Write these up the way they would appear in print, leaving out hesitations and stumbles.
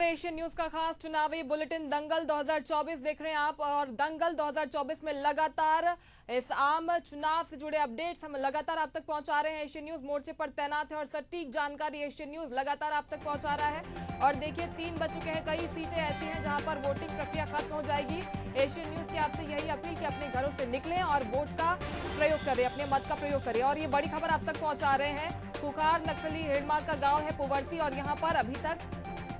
हैं Asian news का खास चुनावी बुलेटिन। दंगल 2024 देख रहे हैं आप, और दंगल 2024 में लगातार इस आम चुनाव से जुड़े अपडेट्स हम लगातार आप तक पहुंचा रहे हैं। एशियन न्यूज मोर्चे पर तैनात है और सटीक जानकारी एशियन न्यूज लगातार आप तक पहुंचा रहा है। और देखिए 3 बज चुके हैं, कई सीटें ऐसी हैं जहां पर वोटिंग प्रक्रिया खत्म हो जाएगी। एशियन न्यूज की आपसे यही अपील कि अपने घरों से निकलें और वोट का प्रयोग करें, अपने मत का प्रयोग करें। और ये बड़ी खबर आप तक पहुंचा रहे हैं, खुखार नक्सली हिड़मा का गांव है पुवर्ती, और यहाँ पर अभी तक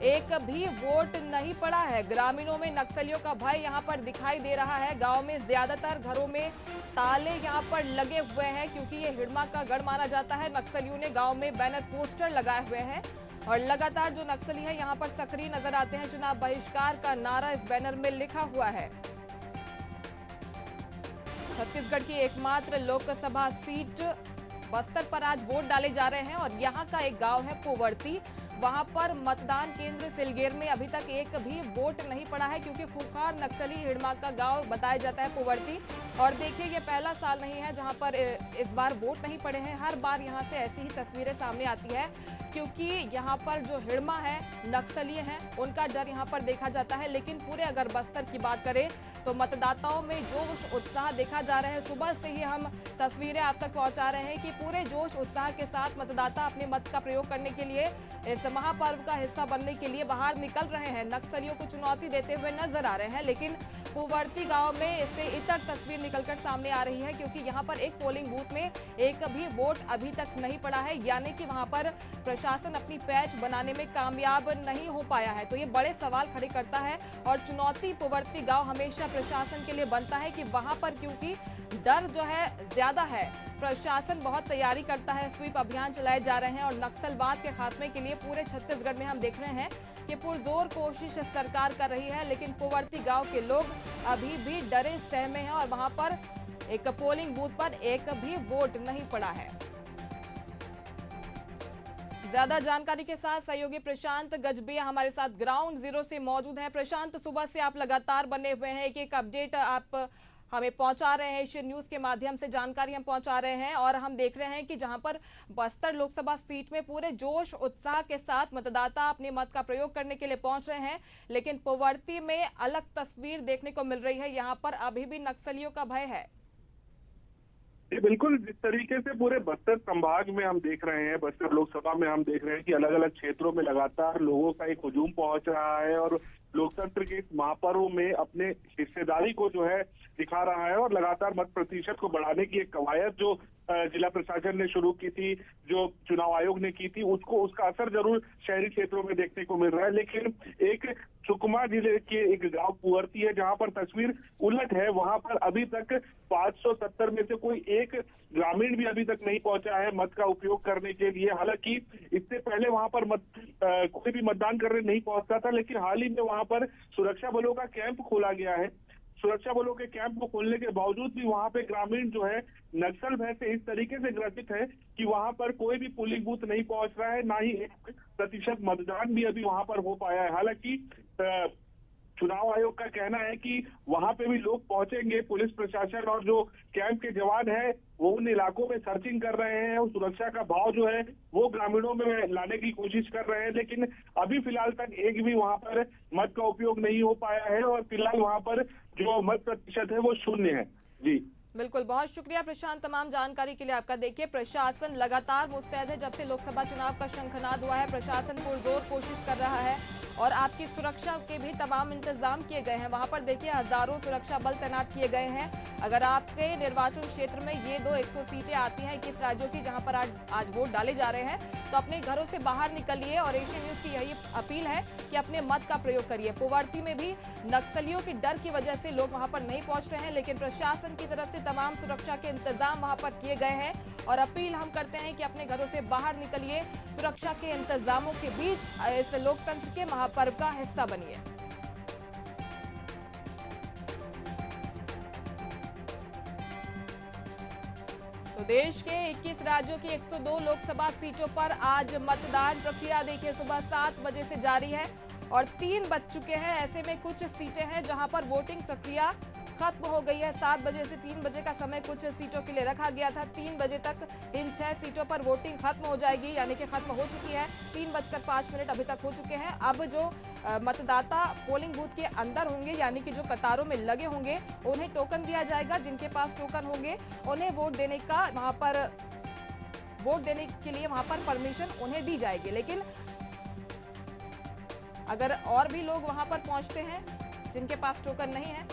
एक भी वोट नहीं पड़ा है। ग्रामीणों में नक्सलियों का भय यहाँ पर दिखाई दे रहा है। गांव में ज्यादातर घरों में ताले यहाँ पर लगे हुए हैं, क्योंकि ये हिड़मा का गढ़ माना जाता है। नक्सलियों ने गांव में बैनर पोस्टर लगाए हुए हैं और लगातार जो नक्सली है यहाँ पर सक्रिय नजर आते हैं। चुनाव बहिष्कार का नारा इस बैनर में लिखा हुआ है। छत्तीसगढ़ की एकमात्र लोकसभा सीट बस्तर पर आज वोट डाले जा रहे हैं और यहाँ का एक गांव है पुवर्ती। वहां पर मतदान केंद्र सिलगेर में अभी तक एक भी वोट नहीं पड़ा है, क्योंकि खूंखार नक्सली हिड़मा का गांव बताया जाता है पुवर्ती। और देखिए ये पहला साल नहीं है जहां पर इस बार वोट नहीं पड़े हैं। हर बार यहां से ऐसी ही तस्वीरें सामने आती है, क्योंकि यहाँ पर जो हिड़मा है, नक्सली हैं, उनका डर यहाँ पर देखा जाता है। लेकिन पूरे अगर बस्तर की बात करें तो मतदाताओं में जोश उत्साह देखा जा रहा है। सुबह से ही हम तस्वीरें आप तक पहुंचा रहे हैं कि पूरे जोश उत्साह के साथ मतदाता अपने मत का प्रयोग करने के लिए, इस महापर्व का हिस्सा बनने के लिए बाहर निकल रहे हैं। नक्सलियों को चुनौती देते हुए नजर आ रहे हैं, लेकिन पुवर्ती गांव में इससे इतर तस्वीर निकलकर सामने आ रही है, क्योंकि यहां पर एक पोलिंग बूथ में एक भी वोट अभी तक नहीं पड़ा है, यानी कि वहां पर प्रशासन अपनी पैच बनाने में कामयाब नहीं हो पाया है। तो ये बड़े सवाल खड़े करता है और चुनौती पुवर्ती गांव हमेशा प्रशासन के लिए बनता है कि वहां पर, क्योंकि डर जो है ज्यादा है, प्रशासन बहुत तैयारी करता है, स्वीप अभियान चलाए जा रहे हैं और नक्सलवाद के खात्मे के लिए पूरे छत्तीसगढ़ में हम देख रहे हैं कि पुरजोर कोशिश सरकार कर रही है। लेकिन पुवर्ती गांव के लोग अभी भी डरे सहमे हैं और वहां पर एक पोलिंग बूथ पर एक भी वोट नहीं पड़ा है। ज्यादा जानकारी के साथ सहयोगी प्रशांत गजबिया हमारे साथ ग्राउंड जीरो से मौजूद हैं। प्रशांत, सुबह से आप लगातार बने हुए हैं, एक अपडेट आप हमें पहुंचा रहे हैं, एशियन न्यूज के माध्यम से जानकारी हम पहुंचा रहे हैं। और हम देख रहे हैं कि जहां पर बस्तर लोकसभा सीट में पूरे जोश उत्साह के साथ मतदाता अपने मत का प्रयोग करने के लिए पहुंच रहे हैं, लेकिन पुवर्ती में अलग तस्वीर देखने को मिल रही है। यहां पर अभी भी नक्सलियों का भय है। बिल्कुल, जिस तरीके से पूरे बस्तर संभाग में हम देख रहे हैं, बस्तर लोकसभा में हम देख रहे हैं कि अलग अलग क्षेत्रों में लगातार लोगों का एक हुजूम पहुंच रहा है और लोकतंत्र के इस महापर्व में अपने हिस्सेदारी को जो है दिखा रहा है और लगातार मत प्रतिशत को बढ़ाने की एक कवायद जो जिला प्रशासन ने शुरू की थी, जो चुनाव आयोग ने की थी, उसका असर जरूर शहरी क्षेत्रों में देखने को मिल रहा है। लेकिन एक सुकमा जिले के एक गांव पुवर्ती है जहां पर तस्वीर उलट है। वहां पर अभी तक 570 में से कोई एक ग्रामीण भी अभी तक नहीं पहुंचा है मत का उपयोग करने के लिए। हालांकि इससे पहले वहां पर कोई भी मतदान करने नहीं पहुंचता था, लेकिन हाल ही में वहां पर सुरक्षा बलों का कैंप खोला गया है। सुरक्षा बलों के कैंप को खोलने के बावजूद भी वहां पे ग्रामीण जो है नक्सल भय से इस तरीके से ग्रसित है कि वहां पर कोई भी पोलिंग बूथ नहीं पहुंच रहा है, ना ही 1% मतदान भी अभी वहां पर हो पाया है। हालांकि चुनाव आयोग का कहना है कि वहां पे भी लोग पहुंचेंगे। पुलिस प्रशासन और जो कैंप के जवान है वो उन इलाकों में सर्चिंग कर रहे हैं और सुरक्षा का भाव जो है वो ग्रामीणों में लाने की कोशिश कर रहे हैं। लेकिन अभी फिलहाल तक एक भी वहां पर मत का उपयोग नहीं हो पाया है और फिलहाल वहां पर जो मत प्रतिशत है वो 0 है। जी बिल्कुल, बहुत शुक्रिया प्रशांत तमाम जानकारी के लिए आपका। देखिए प्रशासन लगातार मुस्तैद है, जब से लोकसभा चुनाव का शंखनाद हुआ है प्रशासन पुरजोर कोशिश कर रहा है और आपकी सुरक्षा के भी तमाम इंतजाम किए गए हैं। वहां पर देखिए हजारों सुरक्षा बल तैनात किए गए हैं। अगर आपके निर्वाचन क्षेत्र में ये 100 सीटें आती हैं 21 राज्यों की, जहां पर आज वोट डाले जा रहे हैं, तो अपने घरों से बाहर निकलिए और एशियन न्यूज की यही अपील है कि अपने मत का प्रयोग करिए। पुवर्ती में भी नक्सलियों के डर की वजह से लोग वहां पर नहीं पहुंच रहे हैं, लेकिन प्रशासन की तरफ से तमाम सुरक्षा के इंतजाम वहां पर किए गए हैं और अपील हम करते हैं कि अपने घरों से बाहर निकलिए, सुरक्षा के इंतजामों के बीच इस लोकतंत्र के महापर्व का हिस्सा बनिए। तो देश के 21 राज्यों की 102 लोकसभा सीटों पर आज मतदान प्रक्रिया देखिए सुबह 7 बजे से जारी है और 3 बज चुके हैं। ऐसे में कुछ सीटें हैं जहां पर वोटिंग प्रक्रिया खत्म हो गई है। 7 बजे से 3 बजे का समय कुछ सीटों के लिए रखा गया था। 3 बजे तक इन 6 सीटों पर वोटिंग खत्म हो जाएगी, यानी कि खत्म हो चुकी है। 3:05 अभी तक हो चुके हैं। अब जो मतदाता पोलिंग बूथ के अंदर होंगे, यानी कि जो कतारों में लगे होंगे, उन्हें टोकन दिया जाएगा। जिनके पास टोकन होंगे उन्हें वोट देने के लिए वहां पर परमिशन उन्हें दी जाएगी। लेकिन अगर और भी लोग वहां पर पहुंचते हैं जिनके पास टोकन नहीं है,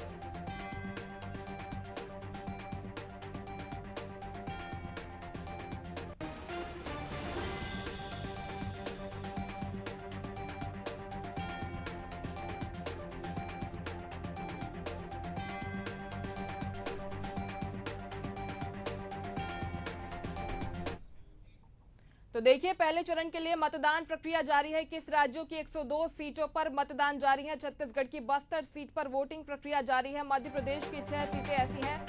तो देखिए पहले चरण के लिए मतदान प्रक्रिया जारी है। किस राज्यों की 102 सीटों पर मतदान जारी है। छत्तीसगढ़ की बस्तर सीट पर वोटिंग प्रक्रिया जारी है। मध्य प्रदेश की 6 सीटें ऐसी हैं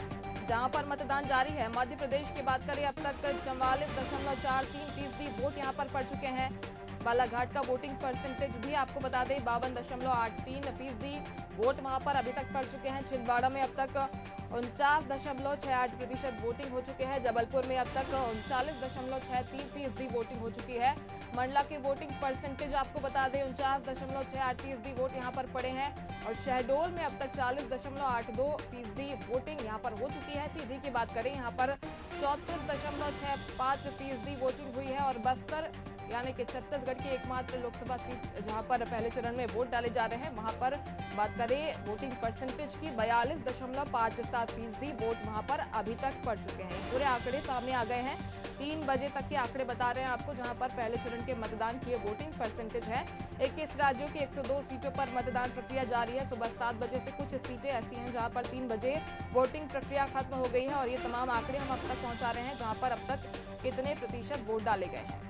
जहां पर मतदान जारी है। मध्य प्रदेश की बात करें, अब तक 44.43% वोट यहां पर पड़ चुके हैं। बालाघाट का वोटिंग परसेंटेज भी आपको बता दें 52.83% वोट वहां पर अभी तक पड़ चुके हैं। छिंदवाड़ा में अब तक 49.68% वोटिंग हो चुके हैं। जबलपुर में अब तक 39.63% वोटिंग हो चुकी है। मंडला के वोटिंग परसेंटेज आपको बता दें 49.68% वोट यहां पर पड़े हैं। और शहडोल में अब तक 40.82% वोटिंग यहां पर हो चुकी है। सीधी की बात करें, यहां पर 34.65% वोटिंग हुई है। और बस्तर यानी कि छत्तीसगढ़ की एकमात्र लोकसभा सीट जहां पर पहले चरण में वोट डाले जा रहे हैं, वहां पर बात करें वोटिंग परसेंटेज की 42.57% वोट वहां पर अभी तक पड़ चुके हैं। पूरे आंकड़े सामने आ गए हैं। 3 बजे तक के आंकड़े बता रहे हैं आपको, जहां पर पहले चरण के मतदान की वोटिंग परसेंटेज है। 21 राज्यों की 102 सीटों पर मतदान प्रक्रिया जारी है। सुबह 7 बजे से कुछ सीटें ऐसी हैं जहां पर 3 बजे वोटिंग प्रक्रिया खत्म हो गई है। और ये तमाम आंकड़े हम अब तक पहुंचा रहे हैं, जहां पर अब तक कितने प्रतिशत वोट डाले गए हैं।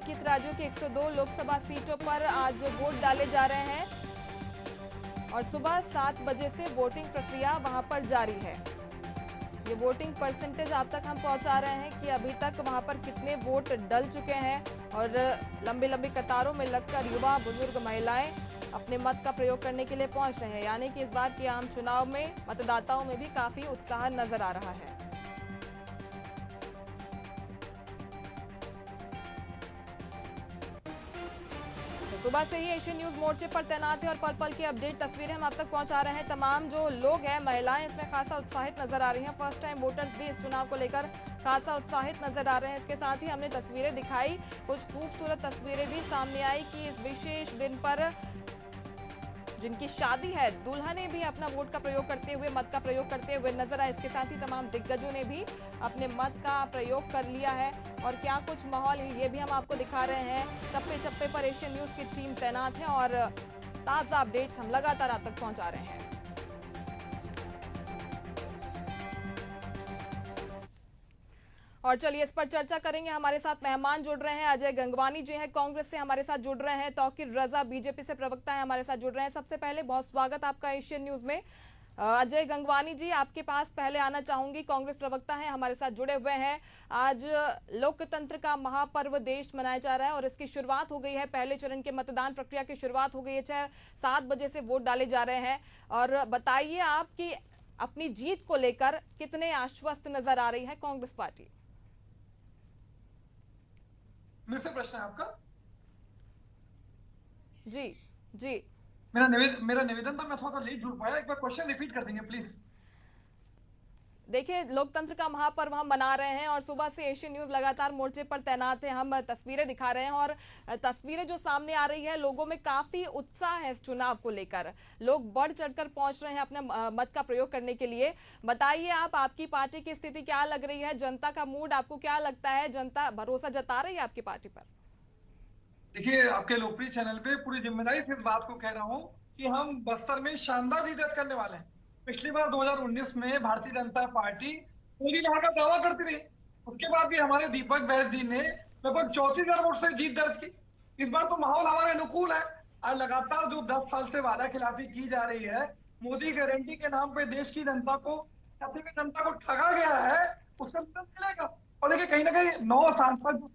किस राज्यों की 102 लोकसभा सीटों पर आज वोट डाले जा रहे हैं। और सुबह 7 बजे से वोटिंग प्रक्रिया वहां पर जारी है। ये वोटिंग परसेंटेज आप तक हम पहुंचा रहे हैं कि अभी तक वहां पर कितने वोट डल चुके हैं। और लंबी लंबी कतारों में लगकर युवा, बुजुर्ग, महिलाएं अपने मत का प्रयोग करने के लिए पहुंच रहे हैं। यानी कि इस बार के आम चुनाव में मतदाताओं में भी काफी उत्साह नजर आ रहा है। सुबह से ही एशियन न्यूज मोर्चे पर तैनात है और पल पल की अपडेट तस्वीरें हम आप तक पहुंचा रहे हैं। तमाम जो लोग हैं, महिलाएं इसमें खासा उत्साहित नजर आ रही हैं। फर्स्ट टाइम वोटर्स भी इस चुनाव को लेकर खासा उत्साहित नजर आ रहे हैं। इसके साथ ही हमने तस्वीरें दिखाई, कुछ खूबसूरत तस्वीरें भी सामने आई कि इस विशेष दिन पर जिनकी शादी है, दुल्हने भी अपना वोट का प्रयोग करते हुए, मत का प्रयोग करते हुए नजर आए। इसके साथ ही तमाम दिग्गजों ने भी अपने मत का प्रयोग कर लिया है। और क्या कुछ माहौल है ये भी हम आपको दिखा रहे हैं। चप्पे चप्पे पर एशियन न्यूज की टीम तैनात है और ताजा अपडेट्स हम लगातार आप तक पहुंचा रहे हैं। और चलिए इस पर चर्चा करेंगे। हमारे साथ मेहमान जुड़ रहे हैं। अजय गंगवानी जी हैं, कांग्रेस से हमारे साथ जुड़ रहे हैं। तौकीर रजा बीजेपी से प्रवक्ता है, हमारे साथ जुड़ रहे हैं। सबसे पहले बहुत स्वागत आपका एशियन न्यूज में। अजय गंगवानी जी, आपके पास पहले आना चाहूंगी। कांग्रेस प्रवक्ता हैं, हमारे साथ जुड़े हुए हैं। आज लोकतंत्र का महापर्व देश मनाया जा रहा है और इसकी शुरुआत हो गई है। पहले चरण के मतदान प्रक्रिया की शुरुआत हो गई है। 7 बजे से वोट डाले जा रहे हैं। और बताइए आप कि अपनी जीत को लेकर कितने आश्वस्त नजर आ रही है कांग्रेस पार्टी। मेरे से प्रश्न है आपका? जी जी, मेरा निवेदन था, मैं थोड़ा सा लेट जुड़ पाया। एक बार क्वेश्चन रिपीट कर देंगे प्लीज। देखिए, लोकतंत्र का महापर्व हम मना रहे हैं और सुबह से एशियन न्यूज लगातार मोर्चे पर तैनात है। हम तस्वीरें दिखा रहे हैं और तस्वीरें जो सामने आ रही है, लोगों में काफी उत्साह है इस चुनाव को लेकर। लोग बढ़ चढ़कर पहुंच रहे हैं अपने मत का प्रयोग करने के लिए। बताइए आप, आपकी पार्टी की स्थिति क्या लग रही है? जनता का मूड आपको क्या लगता है? जनता भरोसा जता रही है आपकी पार्टी पर? देखिए, आपके लोकप्रिय चैनल पे पूरी जिम्मेदारी से इस बात को कह रहा हूँ कि हम बस्तर में शानदार जीत दर्ज करने वाले हैं। पिछली बार 2019 में भारतीय जनता पार्टी पूरी लहर का दावा करती रही। उसके बाद भी हमारे दीपक बैस जी ने लगभग 34,000 वोट से जीत दर्ज की। इस बार तो माहौल हमारे अनुकूल है और लगातार जो 10 साल से वादा खिलाफी की जा रही है, मोदी गारंटी के नाम पे देश की जनता को, छत्तीसगढ़ की जनता को ठगा गया है, उसका रिजल्ट मिलेगा। और देखिए, कहीं ना कहीं 9 सांसद जो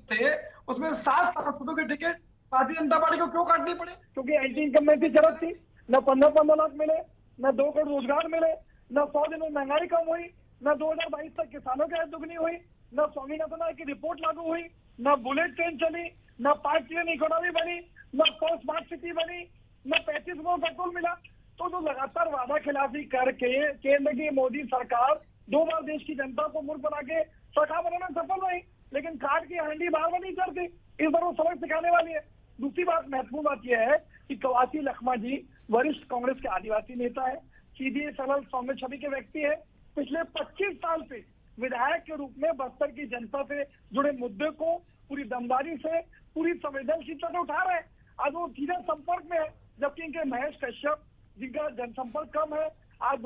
थे उसमें 7 सांसदों के टिकट भारतीय जनता पार्टी को क्यों काटनी पड़ी? क्योंकि एंटी इनकम्बेंसी शरत थी। न 15 लाख मिले, न 2 करोड़ रोजगार मिले, न 100 दिनों में महंगाई कम हुई, न 2022 तक किसानों की आय दुगनी हुई, न स्वामीनाथन की रिपोर्ट लागू हुई, न बुलेट ट्रेन चली, न 5 ट्रिलियन इकोनॉमी बनी, न स्मार्ट सिटी बनी, न 35 करोड़ पेट्रोल मिला। तो जो लगातार वादा खिलाफी करके केंद्र की मोदी सरकार 2 बार देश की जनता को मूर्ख बना के सरकार बनाने में सफल रही, लेकिन काट की हांडी बार नहीं करती। इस बार वो सबक सिखाने वाली है। दूसरी बात, महत्वपूर्ण बात यह है कि कवासी लखमा जी वरिष्ठ कांग्रेस के आदिवासी नेता है, सीधे सरल सौम्य छवि के व्यक्ति है। पिछले 25 साल से विधायक के रूप में बस्तर की जनता से जुड़े मुद्दे को पूरी दमदारी से, पूरी संवेदनशीलता से उठा रहे हैं। आज वो सीधे संपर्क में है, जबकि इनके महेश कश्यप जिनका जनसंपर्क कम है, आज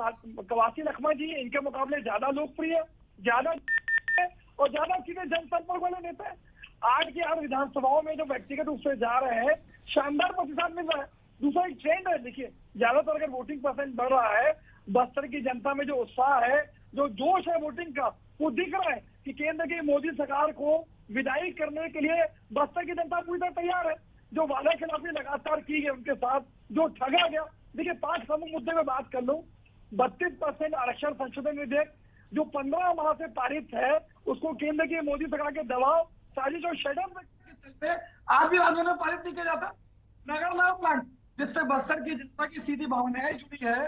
कवासी लखमा जी इनके मुकाबले ज्यादा लोकप्रिय, ज्यादा और ज्यादा सीधे जनसंपर्क वाले नेता है। 8 की 8 विधानसभाओं में जो व्यक्तिगत रूप से जा रहे हैं, शानदार प्रतिशत मिल रहा है। दूसरा एक ट्रेंड है, देखिए ज्यादातर अगर वोटिंग परसेंट बढ़ रहा है, बस्तर की जनता में जो उत्साह है, जो जोश है वोटिंग का, वो दिख रहा है कि केंद्र की मोदी सरकार को विदाई करने के लिए बस्तर की जनता पूरी तरह तैयार है। जो वादा खिलाफी लगातार की गई उनके साथ, जो ठगा गया। देखिए, 5 प्रमुख मुद्दे में बात कर लूं। 32% आरक्षण संशोधन विधेयक जो 15 माह से पारित है, उसको केंद्र की मोदी सरकार के दबाव, साजिश और षड्यंत्र के चलते आज भी राज्य में पारित नहीं किया जाता। नगर नाम प्लान, जिससे बस्तर की जनता की सीधी भावनाएं जुड़ी है,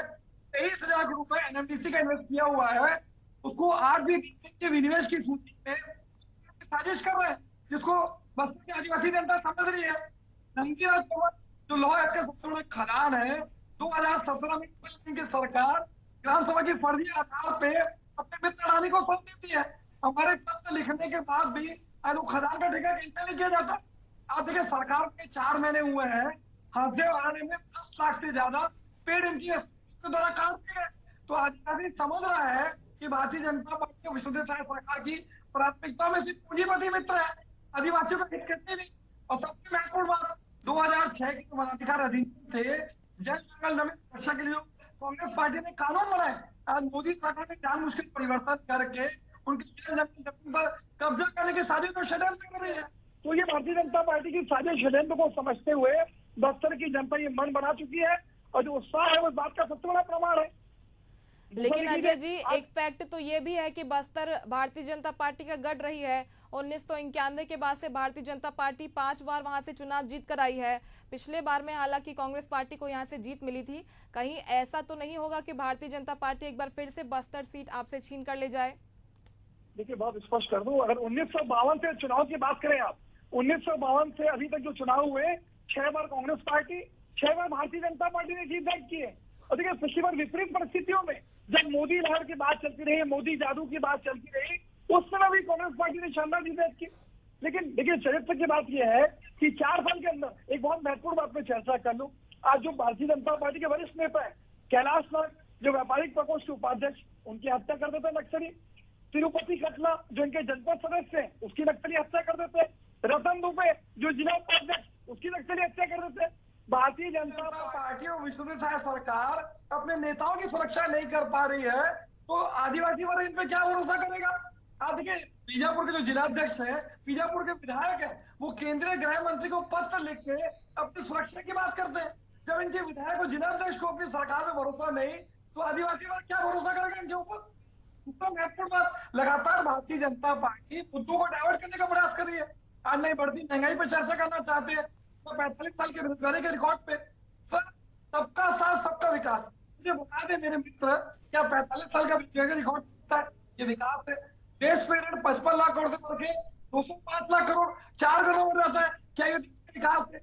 23,000 करोड़ रुपए एनएमडीसी का इन्वेस्ट किया हुआ है, उसको आज भी के विनिवेश की सूची में साजिश कर रहे हैं, जिसको बस्तर की आदिवासी जनता समझ रही है। नंगी राज जो लॉ एक्ट का सबसे बड़ा खदान है, 2017 में की सरकार ग्राम सभा की फर्जी आधार पे अपने मित्र अडानी को सौंप देती है। हमारे पत्र लिखने के बाद भी खदान का ठेका कैसे नहीं किया जाता? आप देखिए, सरकार के 4 महीने हुए हैं, हरदे में 10 लाख से ज्यादा पेड इनकी के द्वारा काम किए गए। तो आदिवासी समझ रहा है कि भारतीय जनता पार्टी विष्णुदेव साय सरकार की प्राथमिकता में सिर्फ पूंजीपति मित्र है, आदिवासियों का हित करते नहीं। और सबसे महत्वपूर्ण बात, 2006 के वनाधिकार अधिनियम थे, जल जंगल जमीन सुरक्षा के लिए कांग्रेस पार्टी ने कानून बनाए, आज मोदी सरकार ने जानबूझकर परिवर्तन करके उनकी जमीन पर कब्जा करने की साजिश को षड्यंत्र कर रही है। तो ये भारतीय जनता पार्टी की साजिश षड्यंत्र को समझते हुए बस्तर की जनता ये मन बना चुकी है, और जो उत्साह है वो बात का सबसे बड़ा प्रमाण है। लेकिन अजय जी, एक फैक्ट तो ये भी है कि बस्तर भारतीय जनता पार्टी का गढ़ रही है। 1991 के बाद से भारतीय जनता पार्टी 5 बार वहां से चुनाव जीत कर आई है। पिछले बार में हालांकि कांग्रेस पार्टी को यहां से जीत मिली थी। कहीं ऐसा तो नहीं होगा कि भारतीय जनता पार्टी एक बार फिर से बस्तर सीट आपसे छीन कर ले जाए? देखिए, बहुत स्पष्ट कर दूं, अगर 1952 से चुनाव की बात करें आप, 1952 से अभी तक जो चुनाव हुए, 6 बार कांग्रेस पार्टी, 6 बार भारतीय जनता पार्टी ने जीत दर्ज की है। और देखिए, पिछली बार विपरीत परिस्थितियों में जब मोदी लहर की बात चलती रही, मोदी जादू की बात चलती रही, उस समय भी कांग्रेस पार्टी ने शानदार जीत दर्ज की। लेकिन देखिए, चरित्र की बात यह है कि 4 साल के अंदर एक बहुत महत्वपूर्ण बात में चर्चा कर लूं। आज जो भारतीय जनता पार्टी के वरिष्ठ नेता है कैलाश नाथ, जो व्यापारिक प्रकोष्ठ के उपाध्यक्ष, उनकी हत्या कर देते नक्सली। तिरुपति कटला, जो इनके जनपद सदस्य हैं, उसकी नक्सली हत्या कर देते। रतन दुबे, जो जिला उपाध्यक्ष, उसकी नक्सली हत्या कर देते। भारतीय जनता पार्टी और विष्णुदेव साय सरकार अपने नेताओं की सुरक्षा नहीं कर पा रही है, तो आदिवासी वर्ग इन पे क्या भरोसा करेगा? आप देखिए, बीजापुर के जो जिलाध्यक्ष है, बीजापुर के विधायक है, वो केंद्रीय गृह मंत्री को पत्र लिख के अपनी सुरक्षा की बात करते हैं। जब इनके विधायक और जिलाध्यक्ष को अपनी सरकार में भरोसा नहीं, तो आदिवासी वर्ग क्या भरोसा करेगा इनके ऊपर? दूसरा महत्वपूर्ण बात, लगातार भारतीय जनता पार्टी मुद्दों को डाइवर्ट करने का प्रयास कर रही है। आज नहीं बढ़ती महंगाई पर चर्चा करना चाहते हैं, तो 45 साल के बेरोजगारी के रिकॉर्ड पे सबका साथ सबका विकास, मुझे बता दे मेरे मित्र, क्या 45 साल का रिकॉर्ड है? ये विकास है। देश पे 55 लाख करोड़ से बढ़ के 205 लाख करोड़, 4 करोड़ हो जाता है। क्या ये विकास है?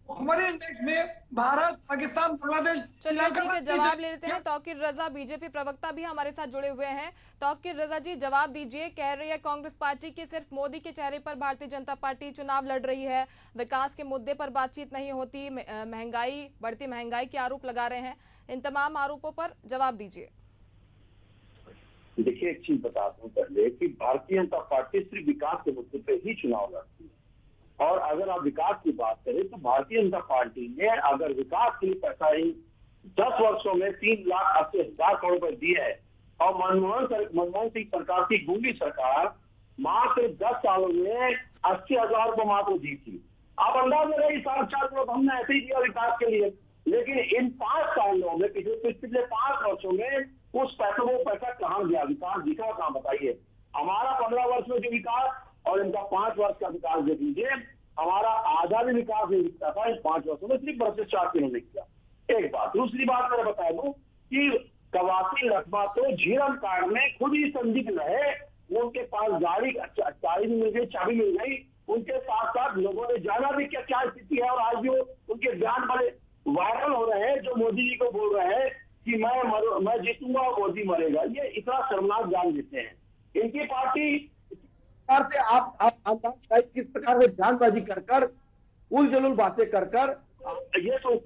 हमारे इंडेक्स में भारत, पाकिस्तान, बांग्लादेश, चलिए ठीक है, जवाब ले लेते हैं। तौकीर रजा बीजेपी प्रवक्ता भी हमारे साथ जुड़े हुए हैं। तौकीर रजा जी, जवाब दीजिए। कह रही है कांग्रेस पार्टी कि सिर्फ मोदी के चेहरे पर भारतीय जनता पार्टी चुनाव लड़ रही है, विकास के मुद्दे पर बातचीत नहीं होती, महंगाई, बढ़ती महंगाई के आरोप लगा रहे हैं। इन तमाम आरोपों पर जवाब दीजिए। देखिए, एक चीज बताता हूँ पहले कि भारतीय जनता पार्टी सिर्फ विकास के मुद्दे पे ही चुनाव लड़ती है। और अगर आप विकास की बात करें तो भारतीय जनता पार्टी ने अगर विकास के लिए पैसा ही 10 वर्षों में 3,80,000 करोड़ रुपए दिए है और मनमोहन सिंह सरकार की गूंगी सरकार मात्र 10 सालों में 80,000 रुपए मात्र दी थी। आप अंदाज लगाइए, 4.5 करोड़ हमने ऐसे ही दिया विकास के लिए। लेकिन इन 5 सालों में, पिछले 5 वर्षों में उस पैसों को पैसा कहाँ गया, विकास दिखा कहाँ, बताइए। हमारा 15 वर्ष में जो विकास और इनका 5 वर्ष का विकास देख लीजिए, हमारा आधा भी विकास नहीं दिखता था इन 5 वर्षों में, सिर्फ भ्रष्टाचार इन्होंने किया। एक बात। दूसरी बात मैं बता दूं कि कवासी रकबा तो झीरम कांड में खुद ही संदिग्ध रहे, उनके पास गाड़ी चाबी मिल गई, चाबी मिल गई, उनके साथ साथ लोगों ने जाना भी क्या स्थिति है। और आज भी उनके बयान बड़े वायरल हो रहे हैं, जो मोदी जी को बोल रहे हैं कि मैं जीतूंगा और मोदी मरेगा। ये इतना शर्मनाक जान देते हैं। इनकी पार्टी से आप अंदाज किस प्रकार से बयानबाजी कर उल बातें कर ये तो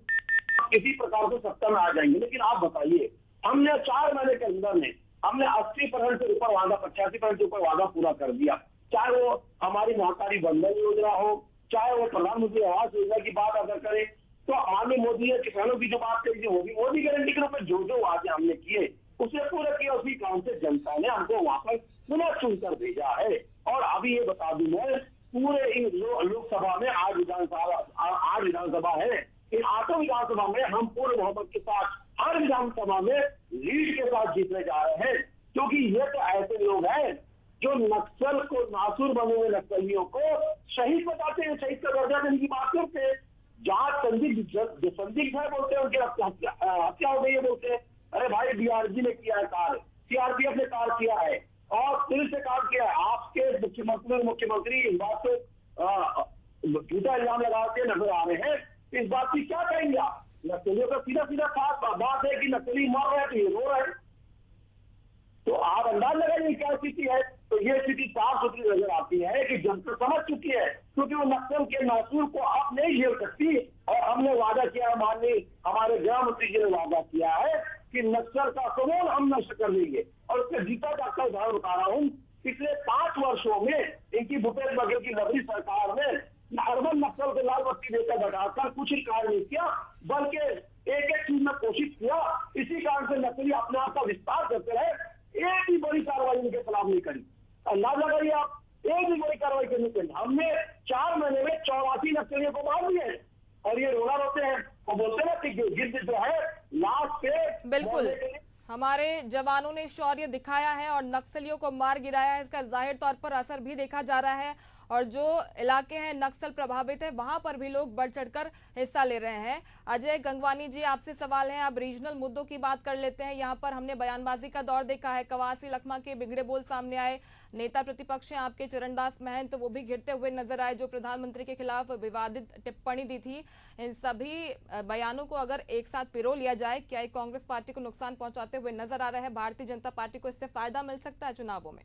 किसी प्रकार से सत्ता में आ जाएंगे। लेकिन आप बताइए, हमने 4 महीने के अंदर में हमने 80% से ऊपर वादा, 85% से ऊपर वादा पूरा कर दिया। चाहे वो हमारी महतारी बंधन योजना हो, चाहे वो प्रधानमंत्री आवास योजना की बात अगर करें तो माननीय मोदी ने किसानों की जो बात कही होगी, मोदी गारंटी के रूप में जो वादे हमने किए उसे पूरा किया। उसी काम से जनता ने हमको वहां पर पुनः चुनकर भेजा है। और अभी ये बता दूं मैं, पूरे लोकसभा में आज विधानसभा है, इन 8 विधानसभा में हम पूर्ण बहुमत के साथ हर विधानसभा में लीड के साथ जीतने जा रहे हैं। क्योंकि ये तो ऐसे लोग हैं जो नक्सल को, नासुर बने हुए नक्सलियों को शहीद बताते हैं, शहीद का दर्जा देने की बात करते हैं। जहां संदिग्ध है बोलते हैं उनकी हत्या हो गई है बोलते हैं। अरे भाई, डीआरजी ने किया है कार्य, सीआरपीएफ ने कार्य किया है और पुलिस ने कार्य किया है। आपके मुख्यमंत्री इस बात से झूठा इल्जाम लगाते नजर आ रहे हैं। इस बात की क्या कहेंगे आप? नक्सलियों का सीधा बात है कि नक्सली मर रहे हैं तो ये रो रहे हैं। तो आप अंदाज लगाइए क्या स्थिति है। तो ये स्थिति साफ सुथरी नजर आती है कि जनता समझ चुकी है, क्योंकि वो नक्सल के नासूर को आप नहीं झेल सकती। और हमने वादा किया, माननीय हमारे गृह मंत्री जी ने वादा किया है कि नक्सल का समूल हम नष्ट कर देंगे। और उसके जीता जागता उदाहरण बता रहा हूँ, पिछले 5 वर्षों में इनकी भूपेश बघेल की लवरी सरकार ने अर्बन नक्सल को लाल बत्ती देकर बढ़ाकर कुछ ही कार्य नहीं किया, बल्कि एक चीज में कोशिश किया। इसी कारण से नक्सली अपने आप का विस्तार करते रहे, एक भी बड़ी कार्रवाई उनके खिलाफ नहीं करी। अंदाज लगाइए आप, एक भी बड़ी कार्रवाई करनी चाहिए। हमने 4 महीने में 84 नक्सलियों को मार दिए और ये रोना रोते हैं और बोलते हैं कि गिद्ध जो है लास्ट पे। बिल्कुल, हमारे जवानों ने शौर्य दिखाया है और नक्सलियों को मार गिराया है, इसका जाहिर तौर पर असर भी देखा जा रहा है। और जो इलाके हैं नक्सल प्रभावित है, वहां पर भी लोग बढ़ चढ़कर हिस्सा ले रहे हैं। अजय गंगवानी जी, आपसे सवाल है। अब रीजनल मुद्दों की बात कर लेते हैं। यहाँ पर हमने बयानबाजी का दौर देखा है, कवासी लखमा के बिगड़े बोल सामने आए, नेता प्रतिपक्ष हैं आपके चरणदास महंत, वो भी घिरते हुए नजर आए, जो प्रधानमंत्री के खिलाफ विवादित टिप्पणी दी थी। इन सभी बयानों को अगर एक साथ पिरो लिया जाए, क्या ये कांग्रेस पार्टी को नुकसान पहुंचाते हुए नजर आ रहा है? भारतीय जनता पार्टी को इससे फायदा मिल सकता है चुनावों में?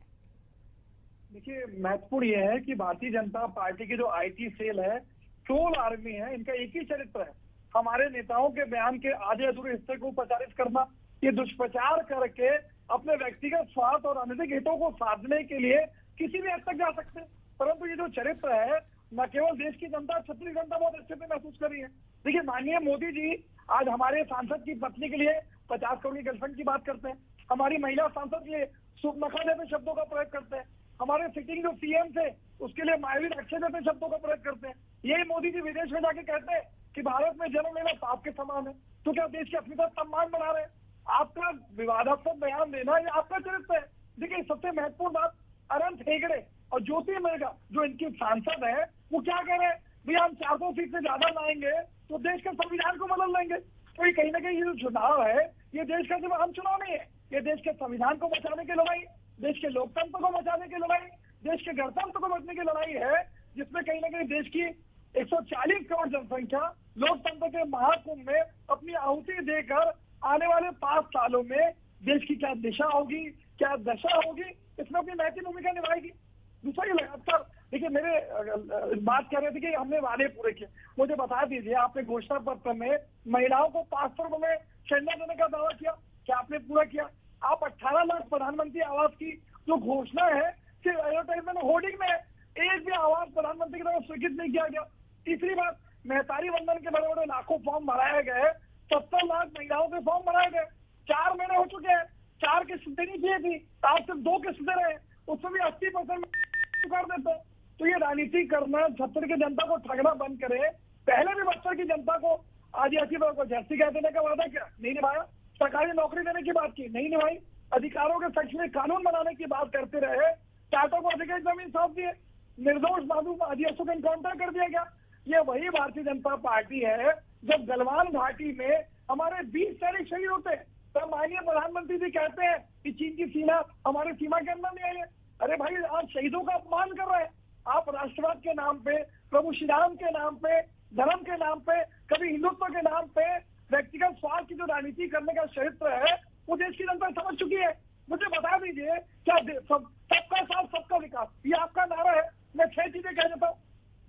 देखिए, महत्वपूर्ण यह है कि भारतीय जनता पार्टी की जो आईटी सेल है, ट्रोल आर्मी है, इनका एक ही चरित्र है, हमारे नेताओं के बयान के आधे अधूरे हिस्से को प्रचारित करना। ये दुष्प्रचार करके अपने व्यक्तिगत स्वार्थ और अनैतिक हितों को साधने के लिए किसी भी हद तक जा सकते हैं। परंतु ये जो चरित्र है, न केवल देश की जनता, छत्तीसगढ़ जनता बहुत अच्छे से महसूस कर रही है। देखिए, माननीय मोदी जी आज हमारे सांसद की पत्नी के लिए 50 करोड़ की गर्लफ्रेंड की बात करते हैं, हमारी महिला सांसद के लिए सुपनखा जैसे शब्दों का प्रयोग करते हैं, हमारे सिटिंग जो सीएम थे उसके लिए मायावीर अक्षय जैसे शब्दों का प्रयोग करते हैं। यही मोदी जी विदेश में जाके कहते हैं कि भारत में जन्म लेना पाप के समान है। तो क्या देश के अपने साथ सम्मान बना रहे हैं? आपका विवादास्पद बयान देना ये आपका चरित्र है। देखिए, सबसे महत्वपूर्ण बात, अनंत हेगड़े और ज्योति मेगा जो इनकी सांसद है, वो क्या कह रहे हैं, भैया हम 400 सीट से ज्यादा लाएंगे तो देश के संविधान को बदल लेंगे। तो ये कहीं ना कहीं ये जो चुनाव है, ये देश का सिर्फ आम चुनाव नहीं है, ये देश के संविधान को बचाने की लड़ाई, देश के लोकतंत्र को बचाने की लड़ाई, देश के गणतंत्र को बचने की लड़ाई है, जिसमें कहीं ना कहीं देश की 140 करोड़ जनसंख्या लोकतंत्र के महाकुंभ में अपनी आहुति देकर आने वाले 5 सालों में देश की क्या दिशा होगी, क्या दशा होगी, इसमें अपनी महत्वपूर्ण भूमिका निभाएगी। दूसरा ये लगातार देखिए, मेरे बात कर रहे थे कि हमने वादे पूरे किए, मुझे बता दीजिए, आपने घोषणा पत्र में महिलाओं को 500 रुपए में सिलेंडर देने का दावा किया, क्या आपने पूरा किया? आप 18 लाख प्रधानमंत्री आवास की जो घोषणा है सिर्फ एडवर्टाइजमेंट होर्डिंग में, एक भी आवास प्रधानमंत्री की तरफ स्वीकृत नहीं किया गया। तीसरी बात, मेहतारी वंदन के बड़े बड़े लाखों फॉर्म भराए गए, 70 लाख महिलाओं के फॉर्म भराए गए, 4 महीने हो चुके हैं, 4 किस्त देनी चाहिए थी, आप सिर्फ 2 किस्त दे रहे हैं, उसमें भी 80% कर देते। तो ये राजनीति करना, छत्तीसगढ़ की जनता को ठगना बंद करे। पहले भी बस्तर की जनता को आदिवासी वर्ग को जर्सी कह देने का वादा किया, नहीं निभाया। सरकारी नौकरी देने की बात की, नहीं निभाई। अधिकारों के पक्ष में कानून बनाने की बात करते रहे, टाटों को अधिकृत जमीन सौंप दिए, निर्दोष मासूम आदिवासियों को इनकाउंटर कर दिया गया। ये वही भारतीय जनता पार्टी है जब गलवान घाटी में हमारे 20 सैनिक शहीद होते हैं, तब माननीय प्रधानमंत्री जी कहते हैं कि चीन की सीमा हमारी सीमा के अंदर नहीं आई है। अरे भाई, आप शहीदों का अपमान कर रहे हैं। आप राष्ट्रवाद के नाम पे, प्रभु श्री राम के नाम पे, धर्म के नाम पे, कभी हिंदुत्व के नाम पे व्यक्तिगत स्वार्थ की जो राजनीति करने का चरित्र है, वो देश की जनता समझ चुकी है। मुझे बता दीजिए, क्या सबका साथ सबका विकास ये आपका नारा है? मैं 6 चीजें कह देता हूँ।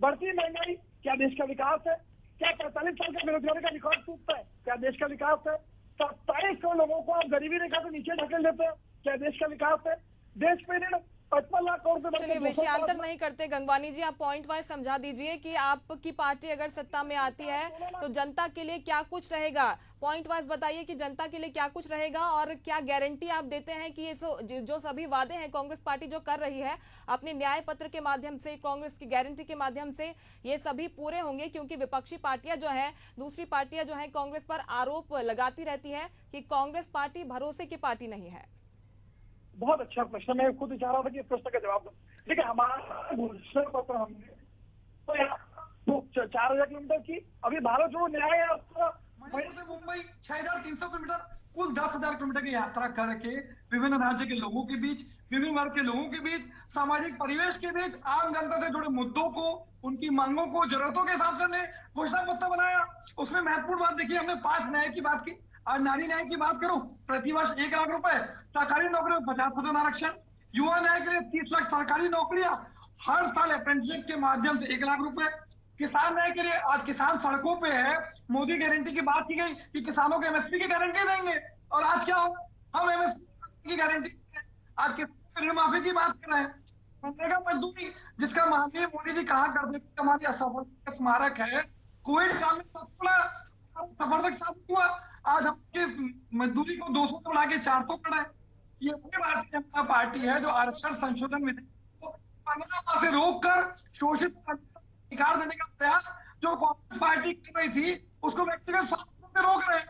बढ़ती महंगाई क्या देश का विकास है? क्या 45 साल का बेरोजगारी का रिकॉर्ड टूटता है? क्या देश का विकास है? 27 करोड़ लोगों को आप गरीबी रेखा से नीचे ढकेल देते हैं, क्या देश का विकास है? देश पे ऋण 55 लाख करोड़ से चलिए, विषयांतर नहीं करते गंगवानी जी, आप पॉइंट वाइज समझा दीजिए कि आपकी पार्टी अगर सत्ता में आती है तो जनता के लिए क्या कुछ रहेगा। पॉइंट वाइज बताइए कि जनता के लिए क्या कुछ रहेगा और क्या गारंटी आप देते हैं कि ये जो सभी वादे हैं कांग्रेस पार्टी जो कर रही है अपने न्याय पत्र के माध्यम से, कांग्रेस की गारंटी के माध्यम से, ये सभी पूरे होंगे? क्योंकि विपक्षी पार्टियां जो है, दूसरी पार्टियां जो है, कांग्रेस पर आरोप लगाती रहती है कि कांग्रेस पार्टी भरोसे की पार्टी नहीं है। बहुत अच्छा प्रश्न, मैं खुद चाह रहा था कि इस प्रश्न का जवाब दूं। देखिए, हमारा घोषणा पत्र हमने तो 4000 किलोमीटर की, अभी भारत जोड़ो न्याय यात्रा मणिपुर से मुंबई 6300 किलोमीटर, कुल 10,000 किलोमीटर की यात्रा करके विभिन्न राज्य के लोगों के बीच, विभिन्न वर्ग के लोगों के बीच, सामाजिक परिवेश के बीच, आम जनता से जुड़े मुद्दों को, उनकी मांगों को, जरूरतों के हिसाब से हमने घोषणा पत्र बनाया। उसमें महत्वपूर्ण बात देखिए, हमने 5 न्याय की बात की। और नारी न्याय की बात करूं, प्रतिवर्ष 1 लाख रुपए, सरकारी नौकरी में 50% आरक्षण, युवा न्याय के लिए 30 लाख सरकारी नौकरियां, हर साल अप्रेंटिसशिप के माध्यम से 1 लाख रुपए, किसान न्याय के लिए आज किसान सड़कों पे है। मोदी गारंटी की बात की गई कि किसानों को एमएसपी की गारंटी देंगे, और आज क्या हो, हम एमएसपी की गारंटी, आज किसान ऋण माफी की बात कर रहे हैं। मनरेगा मजदूरी, जिसका माननीय मोदी जी कहा करते थे हमारी असफलता का स्मारक है, कोविड काल में सफलता साबित हुआ। आज हम मजदूरी को 200 से बढ़ा के 400 कर रहे हैं। ये वही भारतीय जनता पार्टी है जो आरक्षण संशोधन में से रोककर शोषित अधिकार देने का प्रयास जो कांग्रेस पार्टी कर रही थी, उसको व्यक्तिगत स्वार्थ से रोक रहे हैं।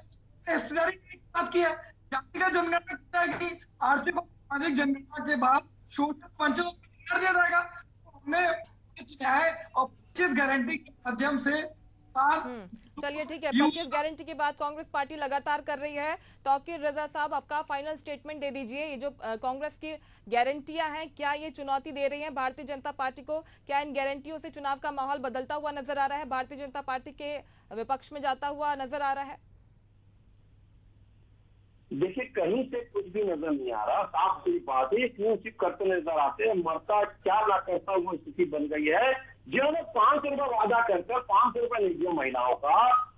हिस्सेदारी की बात की है, व्यक्तिगत जनगणना की, आर्थिक और सामाजिक जनगणना के बाद शोषित वंचित कर दिया जाएगा। तो हमने न्याय और 25 गारंटी के माध्यम से चलिए ठीक है, 25 गारंटी की बात कांग्रेस पार्टी लगातार कर रही है। तौकीर रजा साहब, आपका फाइनल स्टेटमेंट दे दीजिए। ये जो कांग्रेस की गारंटियां हैं, क्या ये चुनौती दे रही हैं भारतीय जनता पार्टी को? क्या इन गारंटियों से चुनाव का माहौल बदलता हुआ नजर आ रहा है, भारतीय जनता पार्टी के विपक्ष में जाता हुआ नजर आ रहा है? देखिए, कहीं से कुछ भी नजर नहीं आ रहा। साफ सी बात है, क्यों सिर्फ करते नजर आते हैं, मरता क्या ना करता हुआ स्थिति बन गई है। जिन्होंने 500 रुपए वादा करकर 500 रुपए नहीं दिया महिलाओं का,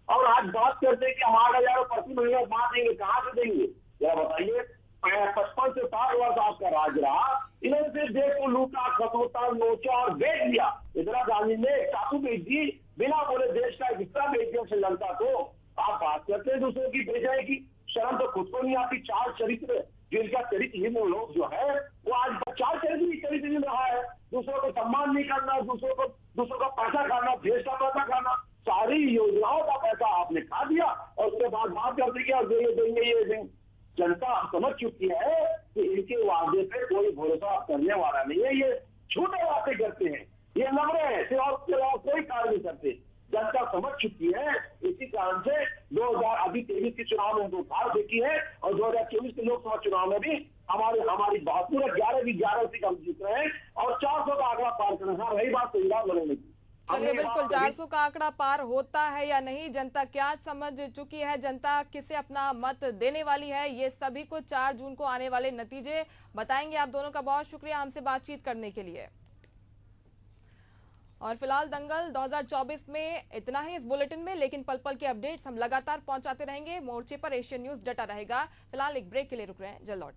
और आज बात करते हैं कि हम 8,000 प्रति महीना बांट देंगे, कहाँ से देंगे जरा बताइए। 55 से 60 वर्ष आपका राज रहा, इन्होंने सिर्फ देश को लूटा, खतोता, नोचा और बेच दिया। इंदिरा गांधी ने चाकू बेच दी, बिना बोले देश का हिस्सा बेच दिया श्रीलंका को। आप बात करते हैं दूसरों की बेचाई की, शर्म तो खुद को नहीं आती। 4 चरित्र जिनका चरित्रहीन लोग जो है, वो आज 4 चरित्रहीन रहा है। दूसरों को सम्मान नहीं करना, दूसरों का पैसा खाना, देश का पैसा खाना, सारी योजनाओं का पैसा आपने खा दिया और उसके बाद बात कर दी और ये देंगे। जनता समझ चुकी है कि इनके वादे पे कोई भरोसा करने वाला नहीं है। ये झूठे वादे करते हैं, ये नमरे हैं, सिर्फ और कोई कार्य नहीं करते। जनता समझ चुकी है। इसी कारण से 2023 के चुनाव में हमको हार देखी है और 2024 के लोकसभा चुनाव में भी हमारी बात पूरा 11 सीट हम जीत रहे हैं और 400 का आंकड़ा पार करना है। रही बात संविधान बनाने की, चलिए बिल्कुल 400 का आंकड़ा पार होता है या नहीं, जनता क्या समझ चुकी है, जनता किसे अपना मत देने वाली है, ये सभी को 4 जून को आने वाले नतीजे बताएंगे। आप दोनों का बहुत शुक्रिया हमसे बातचीत करने के लिए। और फिलहाल दंगल 2024 में इतना ही इस बुलेटिन में, लेकिन पल पल के अपडेट्स हम लगातार पहुंचाते रहेंगे। मोर्चे पर एशियन न्यूज डटा रहेगा। फिलहाल एक ब्रेक के लिए रुक रहे हैं, जल्द लौट